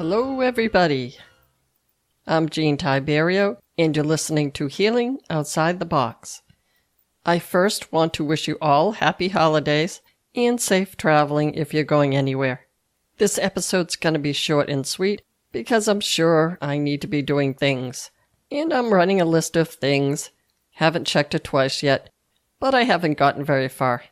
Hello, everybody. I'm Jean Tiberio, and you're listening to Healing Outside the Box. I first want to wish you all happy holidays and safe traveling if you're going anywhere. This episode's going to be short and sweet because I'm sure I need to be doing things. And I'm running a list of things. Haven't checked it twice yet, but I haven't gotten very far.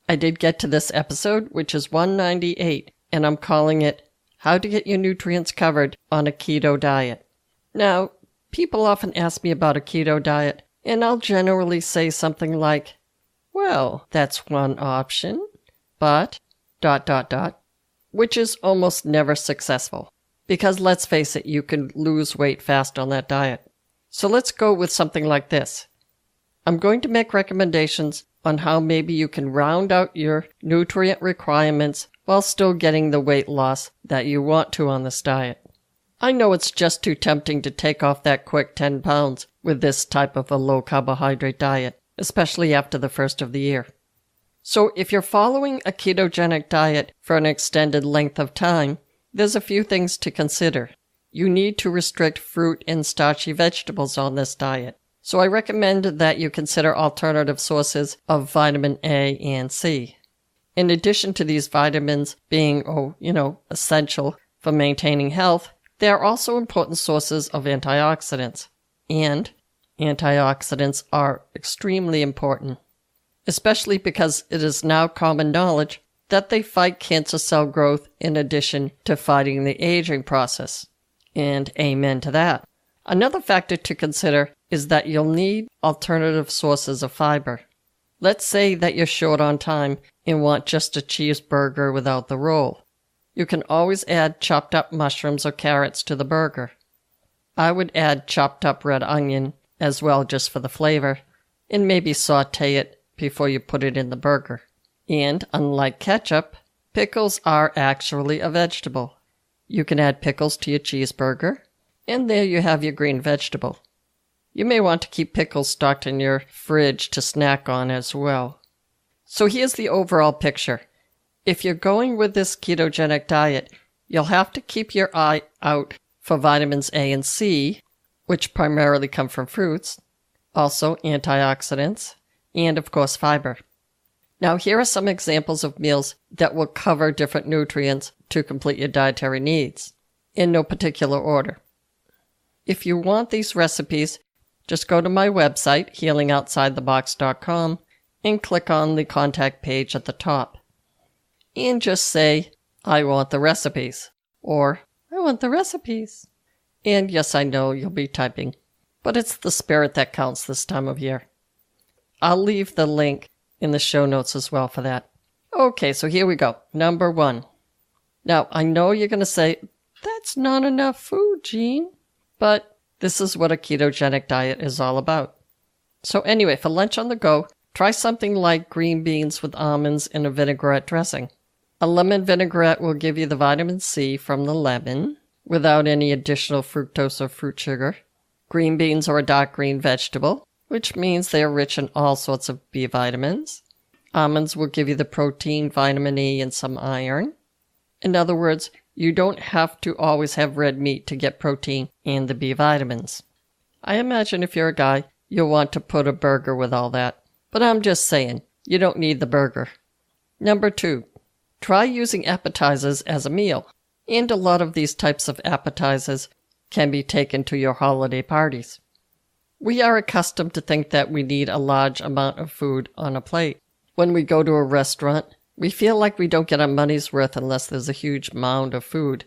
I did get to this episode, which is 198, and I'm calling it How to Get Your Nutrients Covered on a Keto Diet. Now, people often ask me about a keto diet, and I'll generally say something like, well, that's one option, but ... which is almost never successful. Because let's face it, you can lose weight fast on that diet. So let's go with something like this. I'm going to make recommendations on how maybe you can round out your nutrient requirements while still getting the weight loss that you want to on this diet. I know it's just too tempting to take off that quick 10 pounds with this type of a low-carbohydrate diet, especially after the first of the year. So if you're following a ketogenic diet for an extended length of time, there's a few things to consider. You need to restrict fruit and starchy vegetables on this diet. So I recommend that you consider alternative sources of vitamin A and C. In addition to these vitamins being, essential for maintaining health, they are also important sources of antioxidants. And antioxidants are extremely important, especially because it is now common knowledge that they fight cancer cell growth in addition to fighting the aging process. And amen to that. Another factor to consider is that you'll need alternative sources of fiber. Let's say that you're short on time and want just a cheeseburger without the roll. You can always add chopped up mushrooms or carrots to the burger. I would add chopped up red onion as well just for the flavor, and maybe saute it before you put it in the burger. And unlike ketchup, pickles are actually a vegetable. You can add pickles to your cheeseburger, and there you have your green vegetable. You may want to keep pickles stocked in your fridge to snack on as well. So here's the overall picture. If you're going with this ketogenic diet, you'll have to keep your eye out for vitamins A and C, which primarily come from fruits, also antioxidants, and of course fiber. Now here are some examples of meals that will cover different nutrients to complete your dietary needs, in no particular order. If you want these recipes, just go to my website, healingoutsidethebox.com, and click on the contact page at the top. And just say, I want the recipes, or I want the recipes. And yes, I know you'll be typing, but it's the spirit that counts this time of year. I'll leave the link in the show notes as well for that. Okay, so here we go. Number 1. Now, I know you're going to say, that's not enough food, Jean. But this is what a ketogenic diet is all about. So anyway, for lunch on the go, try something like green beans with almonds in a vinaigrette dressing. A lemon vinaigrette will give you the vitamin C from the lemon without any additional fructose or fruit sugar. Green beans are a dark green vegetable, which means they are rich in all sorts of B vitamins. Almonds will give you the protein, vitamin E, and some iron. In other words, you don't have to always have red meat to get protein and the B vitamins. I imagine if you're a guy, you'll want to put a burger with all that. But I'm just saying, you don't need the burger. Number 2, try using appetizers as a meal. And a lot of these types of appetizers can be taken to your holiday parties. We are accustomed to think that we need a large amount of food on a plate. When we go to a restaurant, we feel like we don't get our money's worth unless there's a huge mound of food.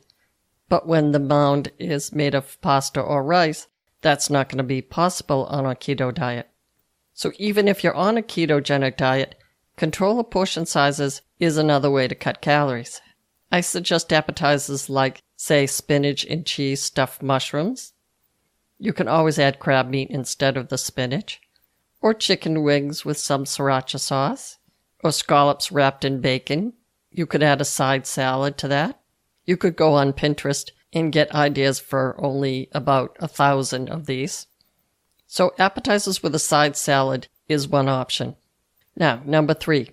But when the mound is made of pasta or rice, that's not going to be possible on a keto diet. So even if you're on a ketogenic diet, control of portion sizes is another way to cut calories. I suggest appetizers like, say, spinach and cheese stuffed mushrooms. You can always add crab meat instead of the spinach, or chicken wings with some sriracha sauce, or scallops wrapped in bacon. You could add a side salad to that. You could go on Pinterest and get ideas for only about 1,000 of these. So appetizers with a side salad is one option. Now, number 3,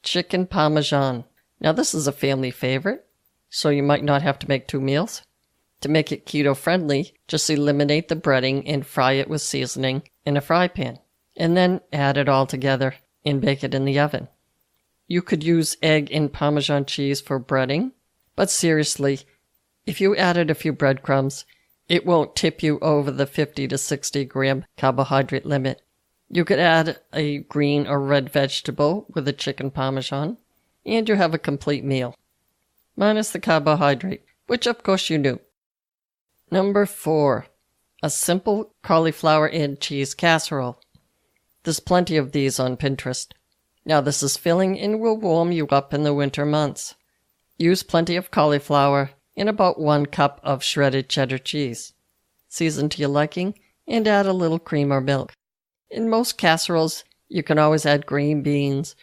chicken parmesan. Now this is a family favorite, so you might not have to make 2 meals. To make it keto-friendly, just eliminate the breading and fry it with seasoning in a fry pan, and then add it all together and bake it in the oven. You could use egg and Parmesan cheese for breading, but seriously, if you added a few breadcrumbs, it won't tip you over the 50 to 60 gram carbohydrate limit. You could add a green or red vegetable with a chicken Parmesan, and you have a complete meal. Minus the carbohydrate, which of course you knew. Number 4. A simple cauliflower and cheese casserole. There's plenty of these on Pinterest. Now this is filling and will warm you up in the winter months. Use plenty of cauliflower and about 1 cup of shredded cheddar cheese. Season to your liking and add a little cream or milk. In most casseroles, you can always add green beans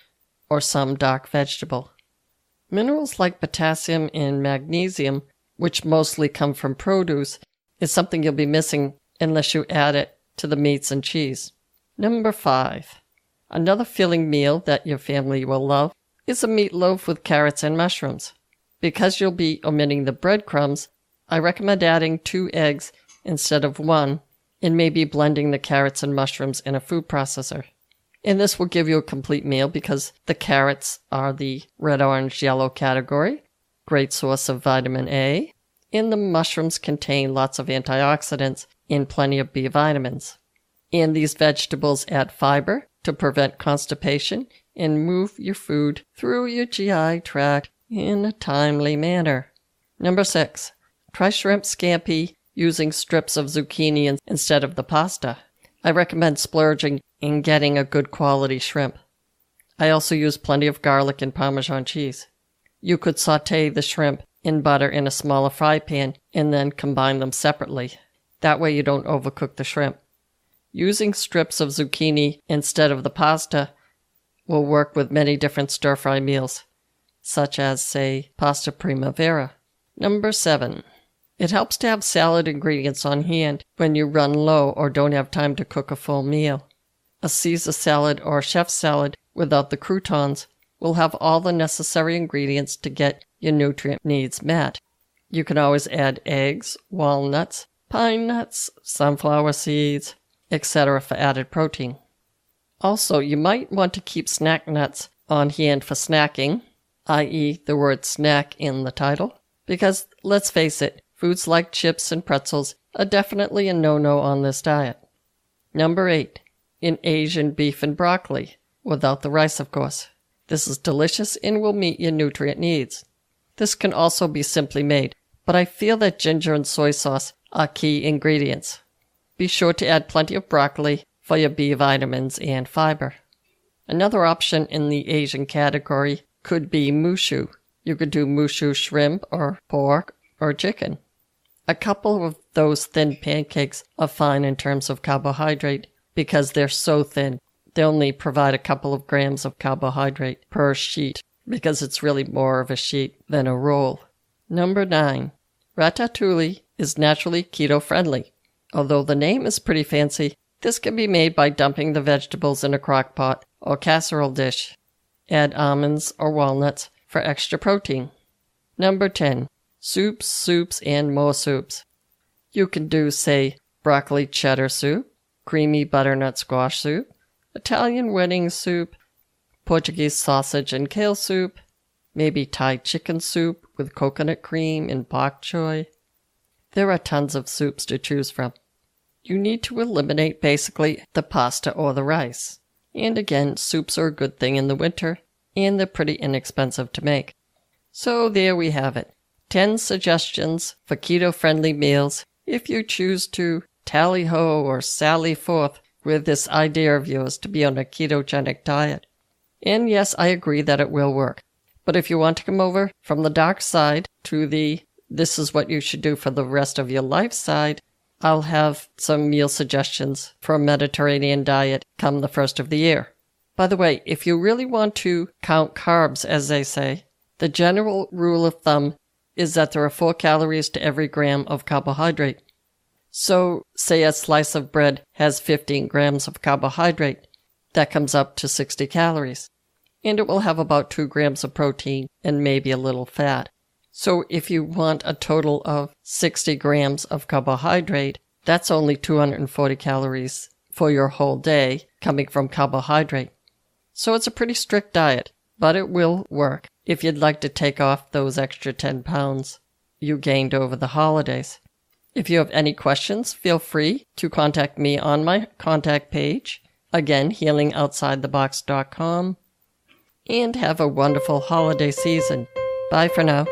or some dark vegetable. Minerals like potassium and magnesium, which mostly come from produce, is something you'll be missing unless you add it to the meats and cheese. Number 5. Another filling meal that your family will love is a meatloaf with carrots and mushrooms. Because you'll be omitting the breadcrumbs, I recommend adding 2 eggs instead of 1, and maybe blending the carrots and mushrooms in a food processor. And this will give you a complete meal because the carrots are the red, orange, yellow category, great source of vitamin A, and the mushrooms contain lots of antioxidants and plenty of B vitamins. And these vegetables add fiber to prevent constipation and move your food through your GI tract in a timely manner. Number 6. Try shrimp scampi using strips of zucchini instead of the pasta. I recommend splurging and getting a good quality shrimp. I also use plenty of garlic and Parmesan cheese. You could sauté the shrimp in butter in a smaller fry pan and then combine them separately. That way you don't overcook the shrimp. Using strips of zucchini instead of the pasta will work with many different stir-fry meals, such as, say, pasta primavera. Number 7. It helps to have salad ingredients on hand when you run low or don't have time to cook a full meal. A Caesar salad or chef salad without the croutons will have all the necessary ingredients to get your nutrient needs met. You can always add eggs, walnuts, pine nuts, sunflower seeds, etc. for added protein. Also, you might want to keep snack nuts on hand for snacking, i.e. the word snack in the title, because let's face it, foods like chips and pretzels are definitely a no-no on this diet. Number 8. An Asian beef and broccoli, without the rice of course. This is delicious and will meet your nutrient needs. This can also be simply made, but I feel that ginger and soy sauce are key ingredients. Be sure to add plenty of broccoli for your B vitamins and fiber. Another option in the Asian category could be mushu. You could do mushu shrimp or pork or chicken. A couple of those thin pancakes are fine in terms of carbohydrate because they're so thin. They only provide a couple of grams of carbohydrate per sheet because it's really more of a sheet than a roll. Number 9. Ratatouille is naturally keto-friendly. Although the name is pretty fancy, this can be made by dumping the vegetables in a crock pot or casserole dish. Add almonds or walnuts for extra protein. Number 10. Soups, and more soups. You can do, say, broccoli cheddar soup, creamy butternut squash soup, Italian wedding soup, Portuguese sausage and kale soup, maybe Thai chicken soup with coconut cream and bok choy. There are tons of soups to choose from. You need to eliminate basically the pasta or the rice. And again, soups are a good thing in the winter, and they're pretty inexpensive to make. So there we have it. 10 suggestions for keto-friendly meals if you choose to tally-ho or sally forth with this idea of yours to be on a ketogenic diet. And yes, I agree that it will work. But if you want to come over from the dark side to the this is what you should do for the rest of your life side, I'll have some meal suggestions for a Mediterranean diet come the first of the year. By the way, if you really want to count carbs, as they say, the general rule of thumb is that there are 4 calories to every gram of carbohydrate. So, say a slice of bread has 15 grams of carbohydrate. That comes up to 60 calories. And it will have about 2 grams of protein and maybe a little fat. So if you want a total of 60 grams of carbohydrate, that's only 240 calories for your whole day coming from carbohydrate. So it's a pretty strict diet, but it will work if you'd like to take off those extra 10 pounds you gained over the holidays. If you have any questions, feel free to contact me on my contact page. Again, healingoutsidethebox.com. And have a wonderful holiday season. Bye for now.